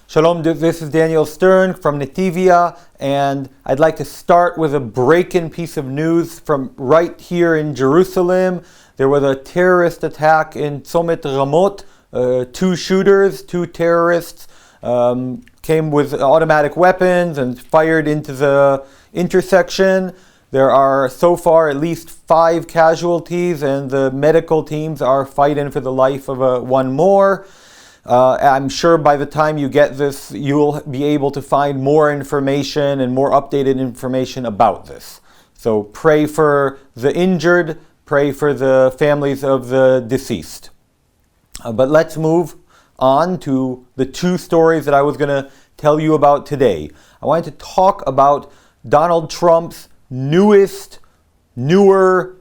Shalom, this is Daniel Stern from Netivyah, and I'd like to start with a break-in piece of news from right here in Jerusalem. There was a terrorist attack in Tzomet Ramot. Two terrorists came with automatic weapons and fired into the intersection. There are so far at least 5 casualties, and the medical teams are fighting for the life of one more. I'm sure by the time you get this, you'll be able to find more information and more updated information about this. So pray for the injured, pray for the families of the deceased. But let's move on to the 2 stories that I was going to tell you about today. I wanted to talk about Donald Trump's newiest, new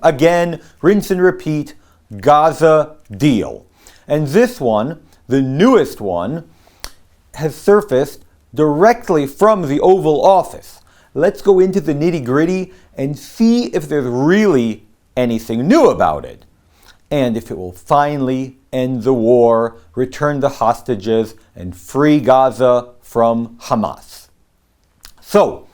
again, rinse and repeat, Gaza deal. And this one, the newest one, has surfaced directly from the Oval Office. Let's go into the nitty-gritty and see if there's really anything new about it, and if it will finally end the war, return the hostages, and free Gaza from Hamas. So,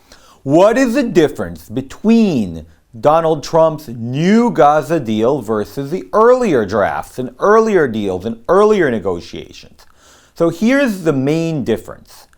what is the difference between Donald Trump's new Gaza deal versus the earlier drafts and earlier deals and earlier negotiations? So here's the main difference.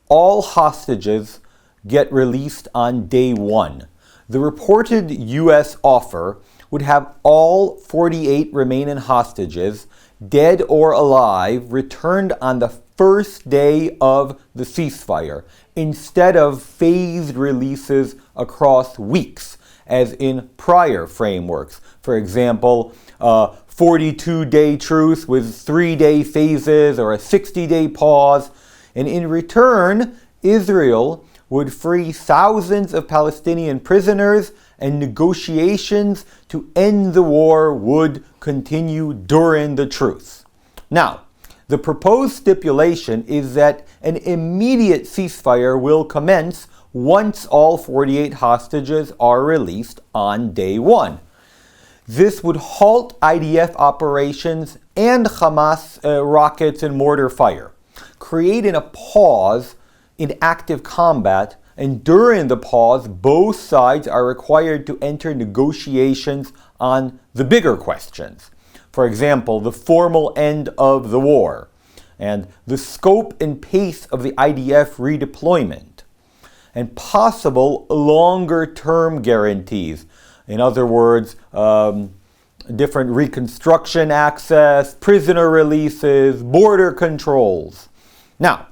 All hostages get released on day 1. The reported U.S. offer would have all 48 remaining hostages, dead or alive, returned on the first day of the ceasefire, instead of phased releases across weeks, as in prior frameworks. For example, a 42-day truce with 3-day phases or a 60-day pause. And in return, Israel would free thousands of Palestinian prisoners, and negotiations to end the war would continue during the truce. Now, the proposed stipulation is that an immediate ceasefire will commence once all 48 hostages are released on day 1. This would halt IDF operations and Hamas rockets and mortar fire, creating a pause in active combat, and during the pause, both sides are required to enter negotiations on the bigger questions. For example, the formal end of the war, and the scope and pace of the IDF redeployment, and possible longer-term guarantees. In other words, different reconstruction access, prisoner releases, border controls. Now,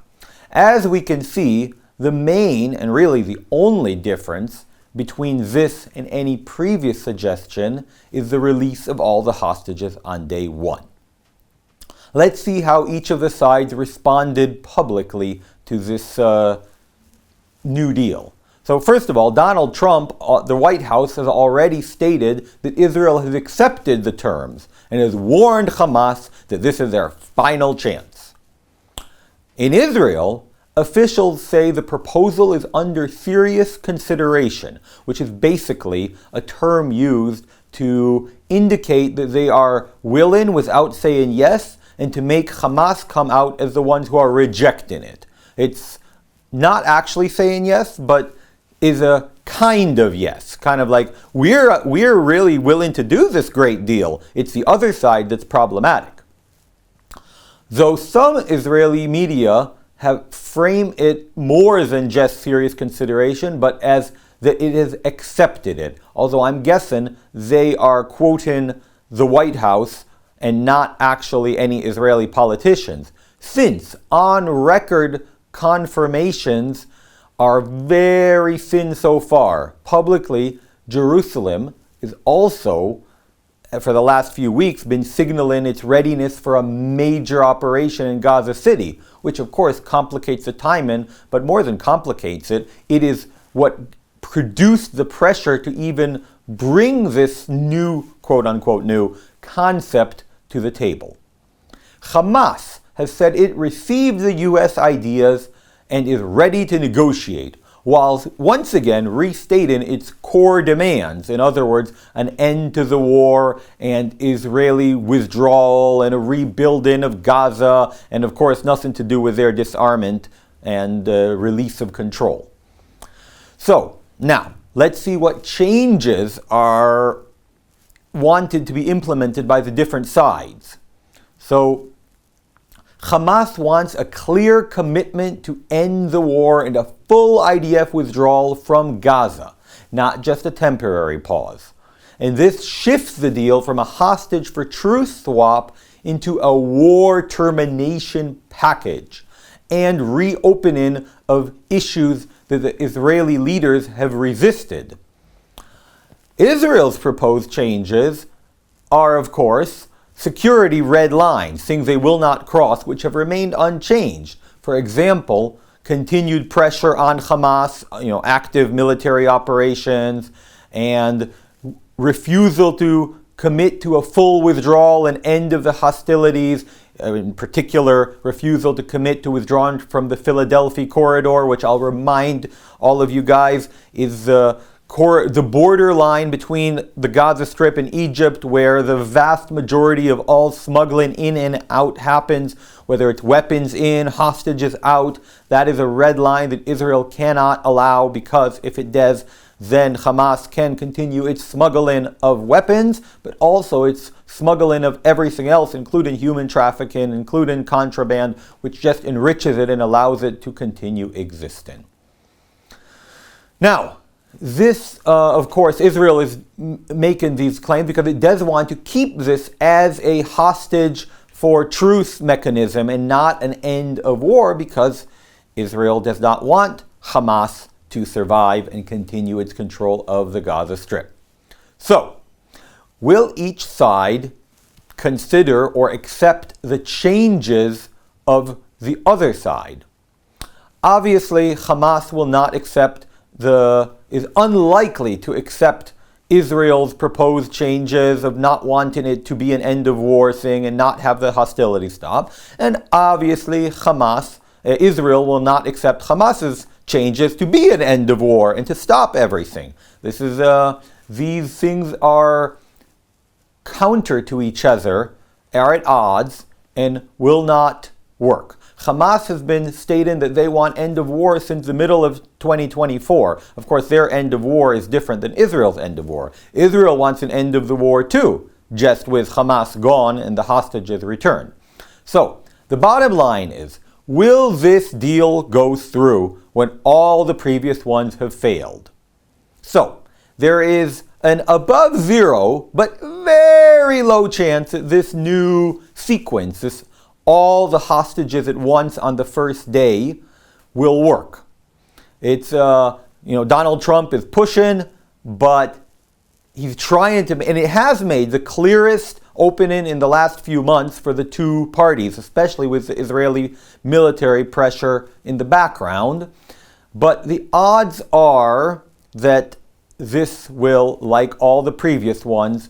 as we can see, the main and really the only difference between this and any previous suggestion is the release of all the hostages on day 1. Let's see how each of the sides responded publicly to this new deal. So first of all, Donald Trump, the White House, has already stated that Israel has accepted the terms and has warned Hamas that this is their final chance. In Israel, officials say the proposal is under serious consideration, which is basically a term used to indicate that they are willing without saying yes, and to make Hamas come out as the ones who are rejecting it. It's not actually saying yes, but is a kind of yes. Kind of like, we're really willing to do this great deal. It's the other side that's problematic. Though some Israeli media have framed it more than just serious consideration, but as that it has accepted it. Although I'm guessing they are quoting the White House and not actually any Israeli politicians, since on-record confirmations are very thin so far. Publicly, Jerusalem is also, for the last few weeks, been signaling its readiness for a major operation in Gaza City, which of course complicates the timing, but more than complicates it, it is what produced the pressure to even bring this new, quote-unquote new, concept to the table. Hamas has said it received the U.S. ideas and is ready to negotiate, while once again restating its core demands. In other words, an end to the war and Israeli withdrawal and a rebuilding of Gaza, and of course nothing to do with their disarmament and release of control. So, now, let's see what changes are wanted to be implemented by the different sides. So, Hamas wants a clear commitment to end the war and a full IDF withdrawal from Gaza, not just a temporary pause. And this shifts the deal from a hostage for truce swap into a war termination package and reopening of issues that the Israeli leaders have resisted. Israel's proposed changes are, of course, security red lines, things they will not cross, which have remained unchanged. For example, continued pressure on Hamas, active military operations, and refusal to commit to a full withdrawal and end of the hostilities, in particular, refusal to commit to withdrawing from the Philadelphi Corridor, which I'll remind all of you guys is the border line between the Gaza Strip and Egypt, where the vast majority of all smuggling in and out happens, whether it's weapons in, hostages out. That is a red line that Israel cannot allow, because if it does, then Hamas can continue its smuggling of weapons, but also its smuggling of everything else, including human trafficking, including contraband, which just enriches it and allows it to continue existing. Now, this, of course, Israel is making these claims because it does want to keep this as a hostage for truce mechanism and not an end of war, because Israel does not want Hamas to survive and continue its control of the Gaza Strip. So, will each side consider or accept the changes of the other side? Obviously, Hamas will not accept is unlikely to accept Israel's proposed changes of not wanting it to be an end of war thing and not have the hostility stop. And obviously Israel will not accept Hamas's changes to be an end of war and to stop everything. These things are counter to each other, are at odds, and will not work. Hamas has been stating that they want end of war since the middle of 2024. Of course, their end of war is different than Israel's end of war. Israel wants an end of the war too, just with Hamas gone and the hostages returned. So, the bottom line is, will this deal go through when all the previous ones have failed? So, there is an above zero, but very low chance that this new sequence, all the hostages at once on the first day, will work. It's, Donald Trump is pushing, but he's trying to, and it has made the clearest opening in the last few months for the two parties, especially with the Israeli military pressure in the background. But the odds are that this will, like all the previous ones,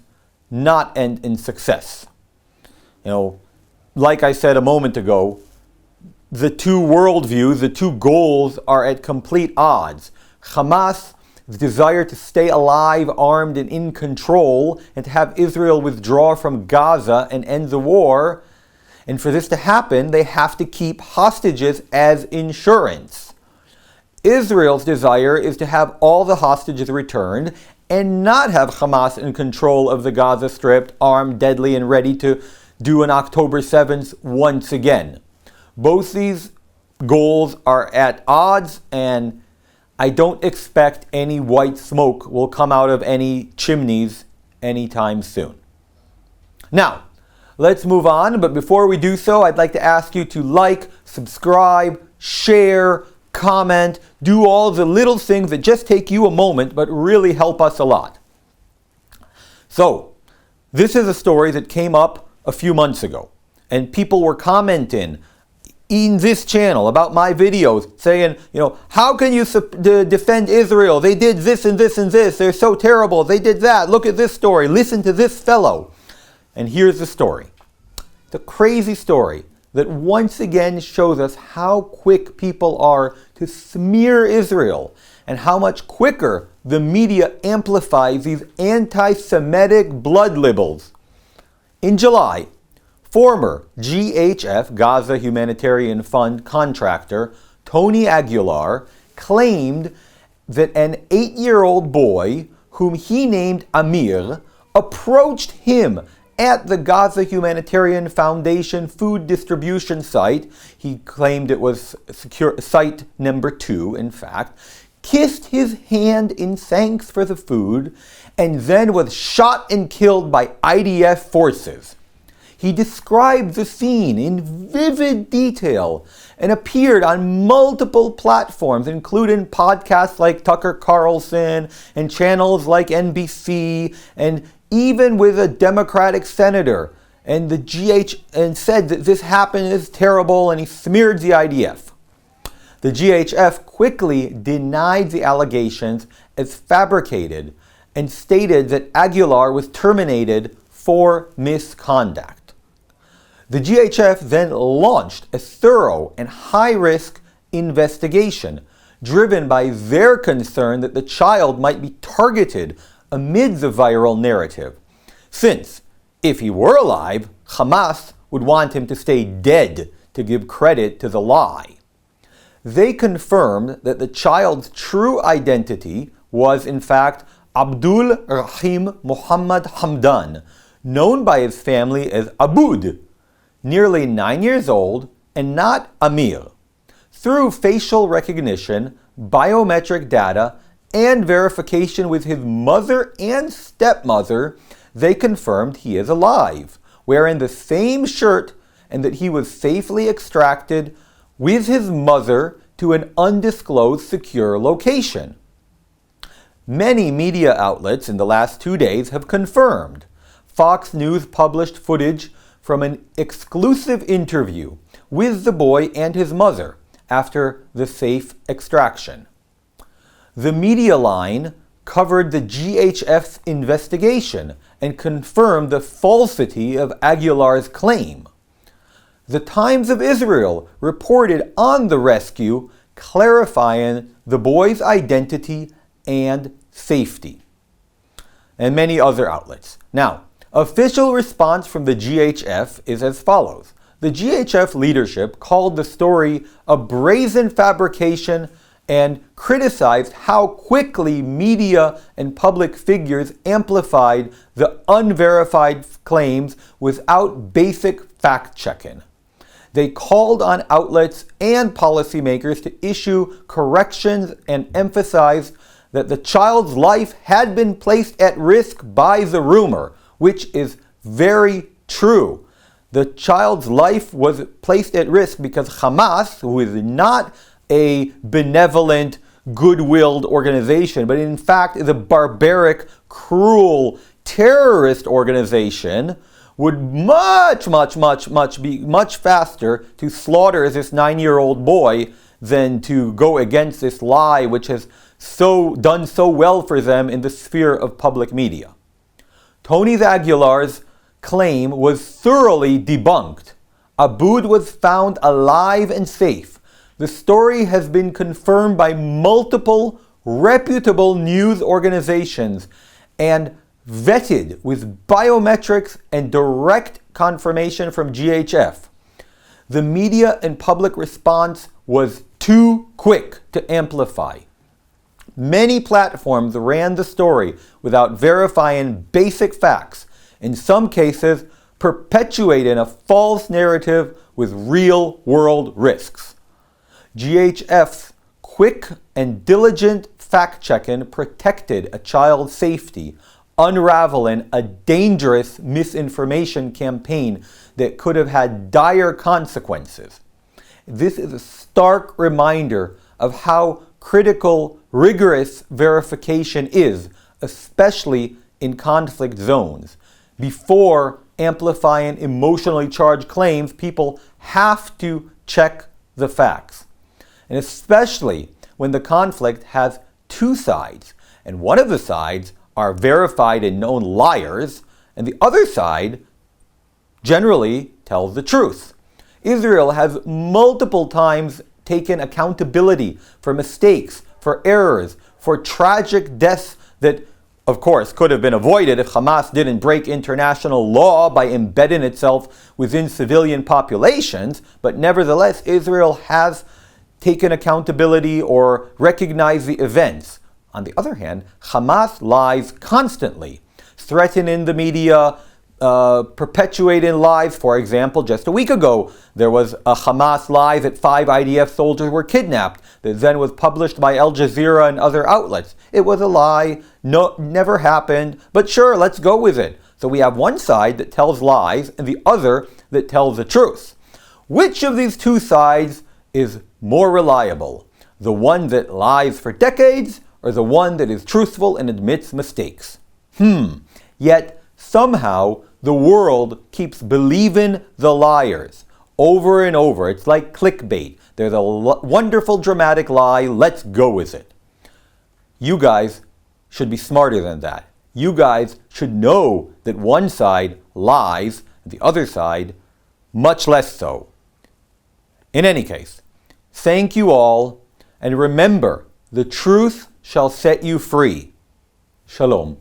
not end in success. Like I said a moment ago, the two worldviews, the two goals are at complete odds. Hamas' desire to stay alive, armed, and in control, and to have Israel withdraw from Gaza and end the war. And for this to happen, they have to keep hostages as insurance. Israel's desire is to have all the hostages returned and not have Hamas in control of the Gaza Strip, armed, deadly, and ready to do an October 7th once again. Both these goals are at odds, and I don't expect any white smoke will come out of any chimneys anytime soon. Now, let's move on, but before we do so, I'd like to ask you to like, subscribe, share, comment, do all the little things that just take you a moment but really help us a lot. So, this is a story that came up a few months ago, and people were commenting in this channel about my videos saying, how can you defend Israel? They did this and this and this. They're so terrible. They did that. Look at this story. Listen to this fellow. And here's the story. It's a crazy story. that once again shows us how quick people are to smear Israel and how much quicker the media amplifies these anti-Semitic blood libels. In July, former GHF, Gaza Humanitarian Fund contractor, Tony Aguilar, claimed that an 8-year-old boy, whom he named Amir, approached him at the Gaza Humanitarian Foundation food distribution site. He claimed it was site number 2, in fact, kissed his hand in thanks for the food, and then was shot and killed by IDF forces. He described the scene in vivid detail and appeared on multiple platforms, including podcasts like Tucker Carlson and channels like NBC, and even with a Democratic senator. And and said that this happened is terrible, and he smeared the IDF. The GHF quickly denied the allegations as fabricated and stated that Aguilar was terminated for misconduct. The GHF then launched a thorough and high-risk investigation, driven by their concern that the child might be targeted amid the viral narrative, since, if he were alive, Hamas would want him to stay dead to give credit to the lie. They confirmed that the child's true identity was, in fact, Abdul Rahim Muhammad Hamdan, known by his family as Abud, nearly 9 years old, and not Amir. Through facial recognition, biometric data, and verification with his mother and stepmother, they confirmed he is alive, wearing the same shirt, and that he was safely extracted with his mother to an undisclosed secure location. Many media outlets in the last 2 days have confirmed. Fox News published footage from an exclusive interview with the boy and his mother after the safe extraction. The media line covered the GHF's investigation and confirmed the falsity of Aguilar's claim. The Times of Israel reported on the rescue, clarifying the boy's identity and safety, and many other outlets. Now, official response from the GHF is as follows. The GHF leadership called the story a brazen fabrication and criticized how quickly media and public figures amplified the unverified claims without basic fact-checking. They called on outlets and policymakers to issue corrections and emphasized that the child's life had been placed at risk by the rumor, which is very true. The child's life was placed at risk because Hamas, who is not a benevolent, good-willed organization, but in fact is a barbaric, cruel, terrorist organization, would be much faster to slaughter this 9-year-old boy than to go against this lie which has done so well for them in the sphere of public media. Tony Aguilar's claim was thoroughly debunked. Abud was found alive and safe. The story has been confirmed by multiple reputable news organizations and vetted with biometrics and direct confirmation from GHF. The media and public response was too quick to amplify. Many platforms ran the story without verifying basic facts, in some cases perpetuating a false narrative with real-world risks. GHF's quick and diligent fact-checking protected a child's safety, unraveling a dangerous misinformation campaign that could have had dire consequences. This is a stark reminder of how critical, rigorous verification is, especially in conflict zones. Before amplifying emotionally charged claims, people have to check the facts. And especially when the conflict has two sides, and one of the sides are verified and known liars, and the other side generally tells the truth. Israel has multiple times taken accountability for mistakes, for errors, for tragic deaths that, of course, could have been avoided if Hamas didn't break international law by embedding itself within civilian populations. But nevertheless, Israel has taken accountability or recognized the events. On the other hand, Hamas lies constantly, threatening the media, perpetuating lies. For example, just a week ago, there was a Hamas lie that 5 IDF soldiers were kidnapped that then was published by Al Jazeera and other outlets. It was a lie, no, never happened, but sure, let's go with it. So we have one side that tells lies and the other that tells the truth. Which of these two sides is more reliable? The one that lies for decades or the one that is truthful and admits mistakes? Yet somehow the world keeps believing the liars over and over. It's like clickbait. There's a wonderful dramatic lie, let's go with it. You guys should be smarter than that. You guys should know that one side lies, and the other side much less so. In any case, thank you all, and remember, the truth shall set you free. Shalom.